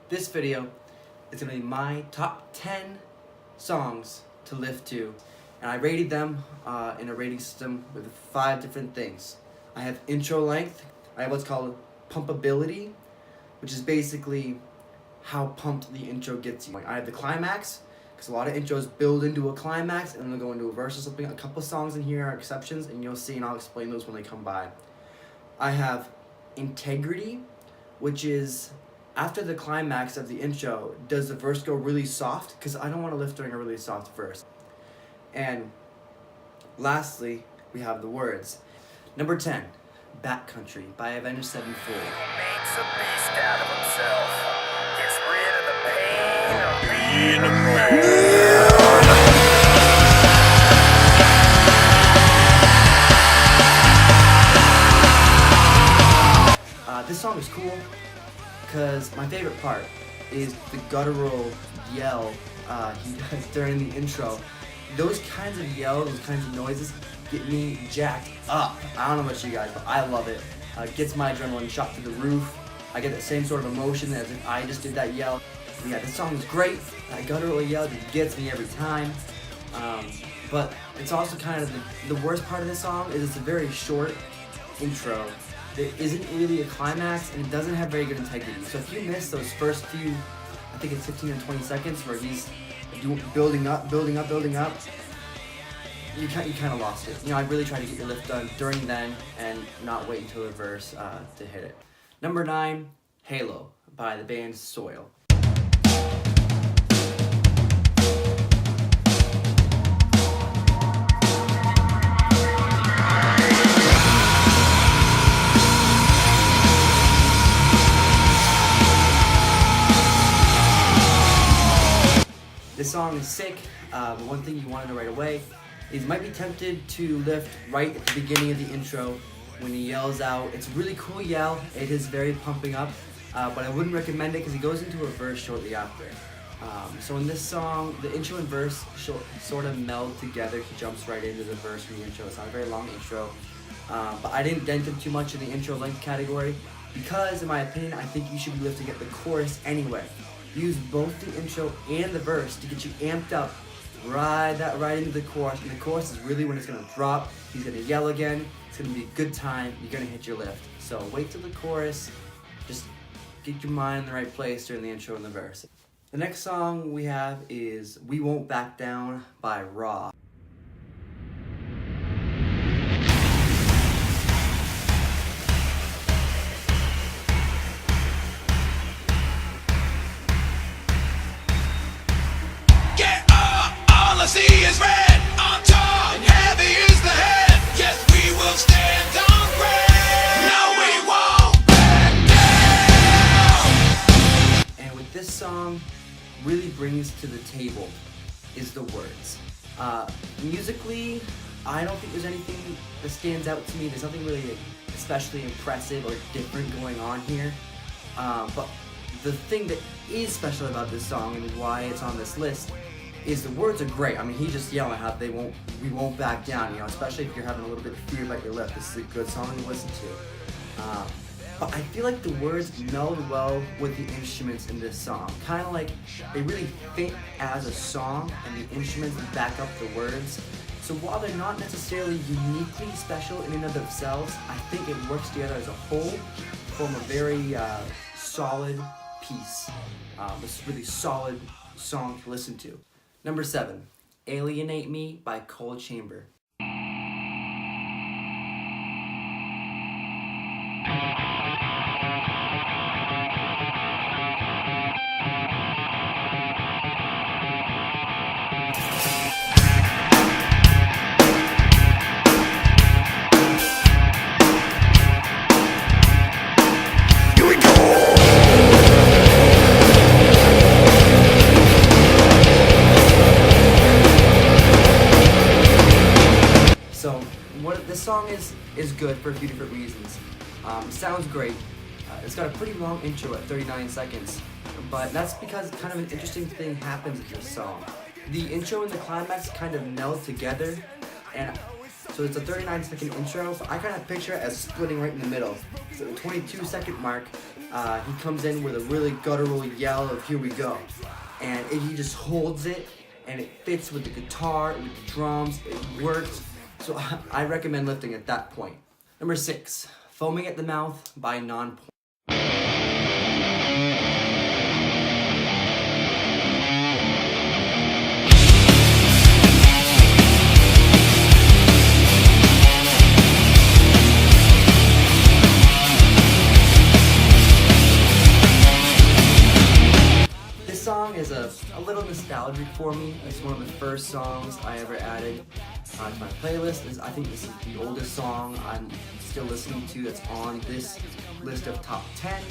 This video is going to be my top 10 songs to lift to, and I rated them in a rating system with 5 different things. I have intro length, I have what's called pumpability, which is basically how pumped the intro gets you. I have the climax, because a lot of intros build into a climax and then they'll go into a verse or something. A couple songs in here are exceptions, and you'll see, and I'll explain those when they come by. I have integrity, which is after the climax of the intro, does the verse go really soft? Because I don't want to lift during a really soft verse. And lastly, we have the words. Number 10, Backcountry by Avenged Sevenfold. Makes a beast out of himself. Gets rid of the pain of being a man. This song is cool because my favorite part is the guttural yell he does during the intro. Those kinds of yells, those kinds of noises get me jacked up. I don't know about you guys, but I love it. Gets my adrenaline shot through the roof. I get that same sort of emotion as if I just did that yell. Yeah, this song is great. That guttural yell just gets me every time. But it's also kind of the worst part of this song is it's a very short intro. There isn't really a climax, and it doesn't have very good integrity. So if you miss those first few, I think it's 15 or 20 seconds where he's building up, you kind of lost it. You know, I really try to get your lift done during then and not wait until the verse to hit it. Number 9, Halo by the band Soil. This song is sick, but one thing you want to know right away is you might be tempted to lift right at the beginning of the intro when he yells out. It's a really cool yell, it is very pumping up, but I wouldn't recommend it because he goes into a verse shortly after. So in this song, the intro and verse sort of meld together. He jumps right into the verse from the intro. It's not a very long intro, but I didn't dent him too much in the intro length category because, in my opinion, I think you should be lifting at the chorus anyway. Use both the intro and the verse to get you amped up. Ride that right into the chorus, and the chorus is really when it's gonna drop. He's gonna yell again. It's gonna be a good time. You're gonna hit your lift. So wait till the chorus. Just get your mind in the right place during the intro and the verse. The next song we have is "We Won't Back Down" by Raw. All I see is red, I'm tall, and heavy is the head. Yes, we will stand on bread. No, we won't back down. And what this song really brings to the table is the words. Musically, I don't think there's anything that stands out to me. There's nothing really especially impressive or different going on here. But the thing that is special about this song and why it's on this list is the words are great. I mean, he's just yelling how we won't back down, you know, especially if you're having a little bit of fear about your lift. This is a good song to listen to. But I feel like the words meld well with the instruments in this song. Kind of like they really fit as a song, and the instruments back up the words. So while they're not necessarily uniquely special in and of themselves, I think it works together as a whole to form a very solid piece. This really solid song to listen to. Number 7, Alienate Me by Cold Chamber. This song is good for a few different reasons. It sounds great. It's got a pretty long intro at 39 seconds, but that's because kind of an interesting thing happens in this song. The intro and the climax kind of meld together, and so it's a 39-second intro, but I kind of picture it as splitting right in the middle. So the 22-second mark, He comes in with a really guttural yell of "Here we go," and he just holds it, and it fits with the guitar, with the drums. It works. So I recommend lifting at that point. Number 6, "Foaming at the Mouth" by Nonpoint. This song is a little nostalgic for me. It's one of the first songs I ever added to my playlist. I think this is the oldest song I'm still listening to that's on this list of top 10.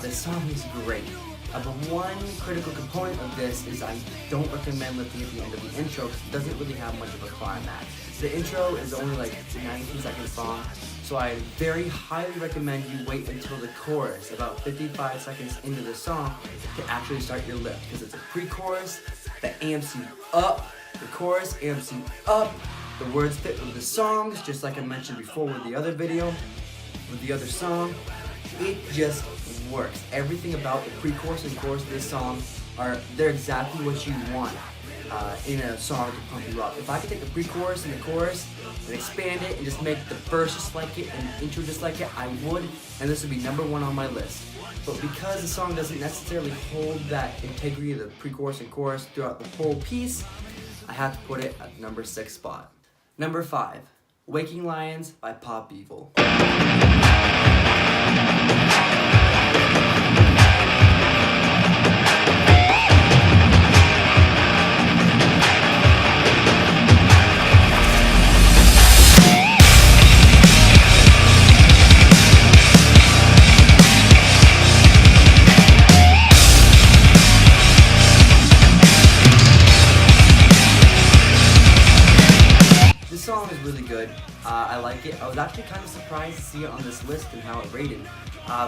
This song is great. But one critical component of this is I don't recommend lifting at the end of the intro because it doesn't really have much of a climax. The intro is only like 19-second long, so I very highly recommend you wait until the chorus, about 55 seconds into the song, to actually start your lift, because it's a pre-chorus that amps you up, the chorus amps you up, the words fit with the songs, just like I mentioned before with the other video, with the other song. It just works. Everything about the pre-chorus and chorus of this song they're exactly what you want in a song to pump you up. If I could take the pre-chorus and the chorus and expand it and just make the verse just like it and the intro just like it, I would, and this would be number 1 on my list. But because the song doesn't necessarily hold that integrity of the pre-chorus and chorus throughout the whole piece, I have to put it at number 6 spot. Number 5, "Waking Lions" by Pop Evil. This song is really good. I like it. I was actually kind of surprised to see it on this list and how it rated,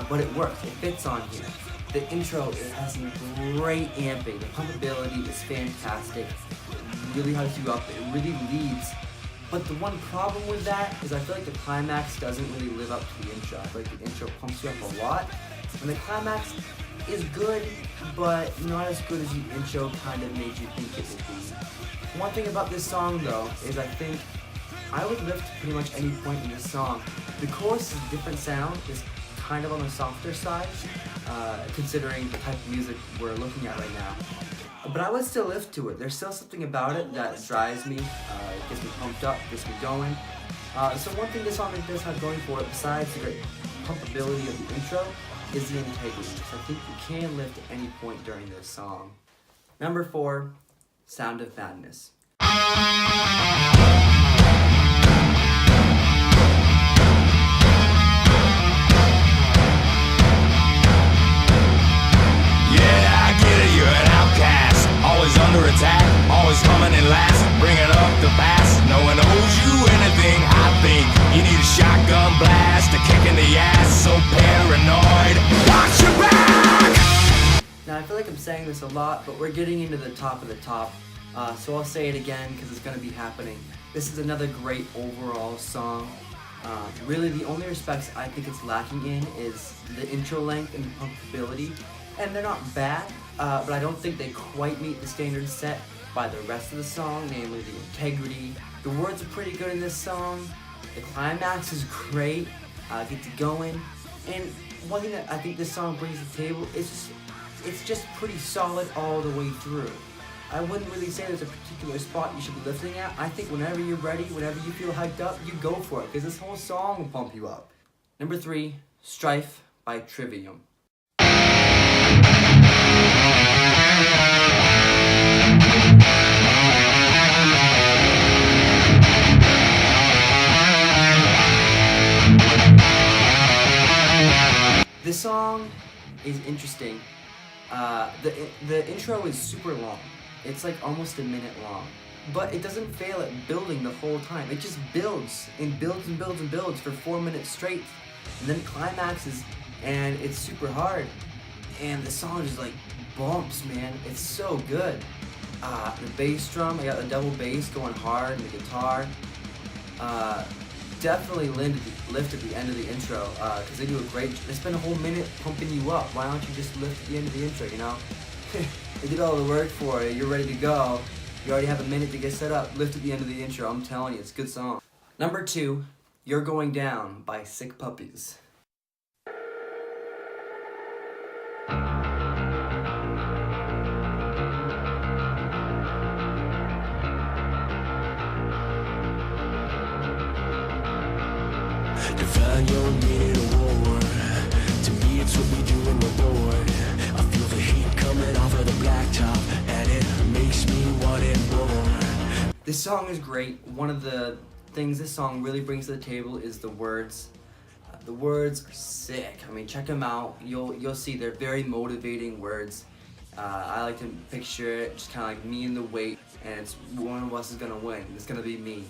but it works. It fits on here. The intro, it has some great amping. The pumpability is fantastic. It really hypes you up. It really leads. But the one problem with that is I feel like the climax doesn't really live up to the intro. I feel like the intro pumps you up a lot, and the climax is good, but not as good as the intro kind of made you think it would be. One thing about this song though is I think I would lift pretty much any point in this song. The chorus is a different sound, it's kind of on the softer side, considering the type of music we're looking at right now. But I would still lift to it. There's still something about it that drives me, it gets me pumped up, gets me going. So one thing this song does have going for it, besides the great pumpability of the intro, is the integrity. So I think you can lift at any point during this song. Number 4, "Sound of Madness." Under attack, always coming in last, bringing up the past. No one owes you anything. I think you need a shotgun blast, a kick in the ass. So paranoid, watch your back. Now I feel like I'm saying this a lot, but we're getting into the top of the top, so I'll say it again because it's gonna be happening. This is another great overall song. Really, the only respects I think it's lacking in is the intro length and the pumpability, and they're not bad. But I don't think they quite meet the standards set by the rest of the song, namely the integrity. The words are pretty good in this song. The climax is great, gets you going. And one thing that I think this song brings to the table is it's just pretty solid all the way through. I wouldn't really say there's a particular spot you should be lifting at. I think whenever you're ready, whenever you feel hyped up, you go for it, because this whole song will pump you up. Number 3, "Strife" by Trivium. This song is interesting. The intro is super long. It's like almost a minute long. But it doesn't fail at building the whole time. It just builds and builds and builds and builds for 4 minutes straight. And then it climaxes and it's super hard. And the song just like bumps, man. It's so good. The bass drum, I got the double bass going hard and the guitar. definitely lift at the end of the intro, because they do a great. They spend a whole minute pumping you up. Why don't you just lift at the end of the intro? You know, they did all the work for you. You're ready to go. You already have a minute to get set up. Lift at the end of the intro. I'm telling you, it's a good song. Number 2, You're Going Down by Sick Puppies. Define your meaning of war. To me, it's what we do in the Lord. I feel the heat coming off of the blacktop, and it makes me want it more. This song is great. One of the things this song really brings to the table is the words. The words are sick. I mean, check them out. You'll see they're very motivating words. I like to picture it just kind of like me in the weight, and it's one of us is gonna win. It's gonna be me.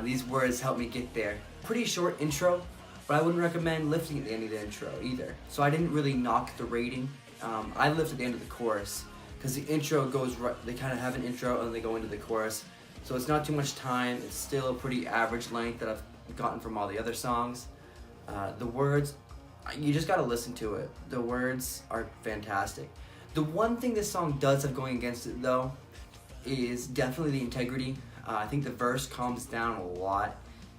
These words help me get there. Pretty short intro, but I wouldn't recommend lifting at the end of the intro either. So I didn't really knock the rating. I lift at the end of the chorus because the intro goes right. They kind of have an intro and they go into the chorus, so it's not too much time. It's still a pretty average length that I've gotten from all the other songs. The words, you just gotta listen to it. The words are fantastic. The one thing this song does have going against it though is definitely the integrity. I think the verse calms down a lot,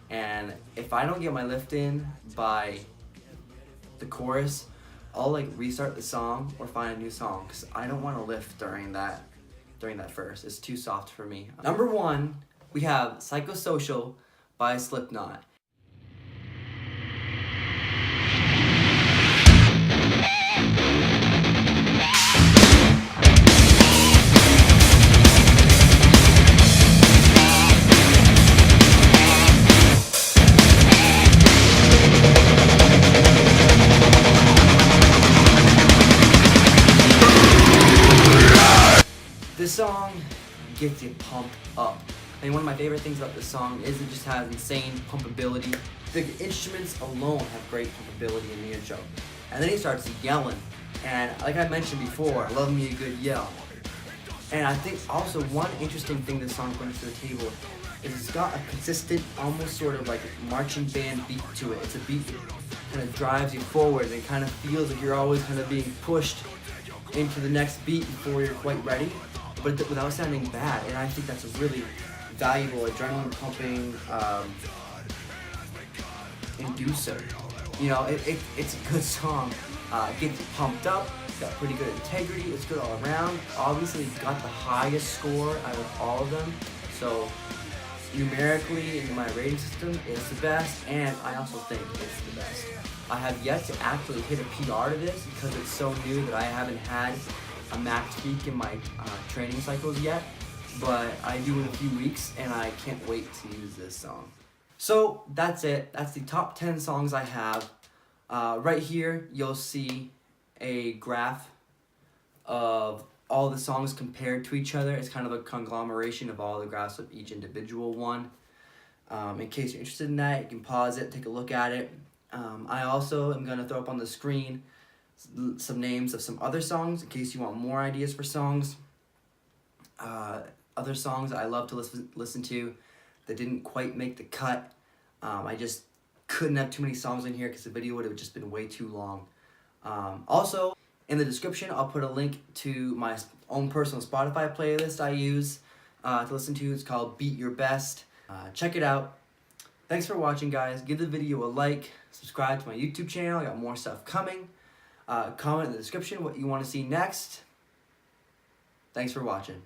and if I don't get my lift in by the chorus, I'll like restart the song or find a new song because I don't want to lift during that verse. It's too soft for me. Number 1, we have Psychosocial by Slipknot. This song gets you pumped up. I mean, one of my favorite things about this song is it just has insane pumpability. The instruments alone have great pumpability in the intro. And then he starts yelling. And like I mentioned before, I love me a good yell. And I think also one interesting thing this song brings to the table is it's got a consistent, almost sort of like marching band beat to it. It's a beat that kind of drives you forward and it kind of feels like you're always kind of being pushed into the next beat before you're quite ready, but without sounding bad. And I think that's a really valuable adrenaline pumping inducer. You know, it's a good song. It gets you pumped up. It's got pretty good integrity. It's good all around. Obviously, it got the highest score out of all of them. So numerically in my rating system, it's the best, and I also think it's the best. I have yet to actually hit a PR to this because it's so new that I haven't had a max peak in my training cycles yet, but I do in a few weeks, and I can't wait to use this song. So that's it. That's the top 10 songs I have. Right here, you'll see a graph of all the songs compared to each other. It's kind of a conglomeration of all the graphs of each individual one. In case you're interested in that, you can pause it, take a look at it. I also am going to throw up on the screen some names of some other songs in case you want more ideas for songs. Other songs I love to listen to that didn't quite make the cut. I just couldn't have too many songs in here because the video would have just been way too long. Also, in the description, I'll put a link to my own personal Spotify playlist I use to listen to. It's called Beat Your Best. Check it out. Thanks for watching, guys. Give the video a like. Subscribe to my YouTube channel. I got more stuff coming. Comment in the description what you want to see next. Thanks for watching.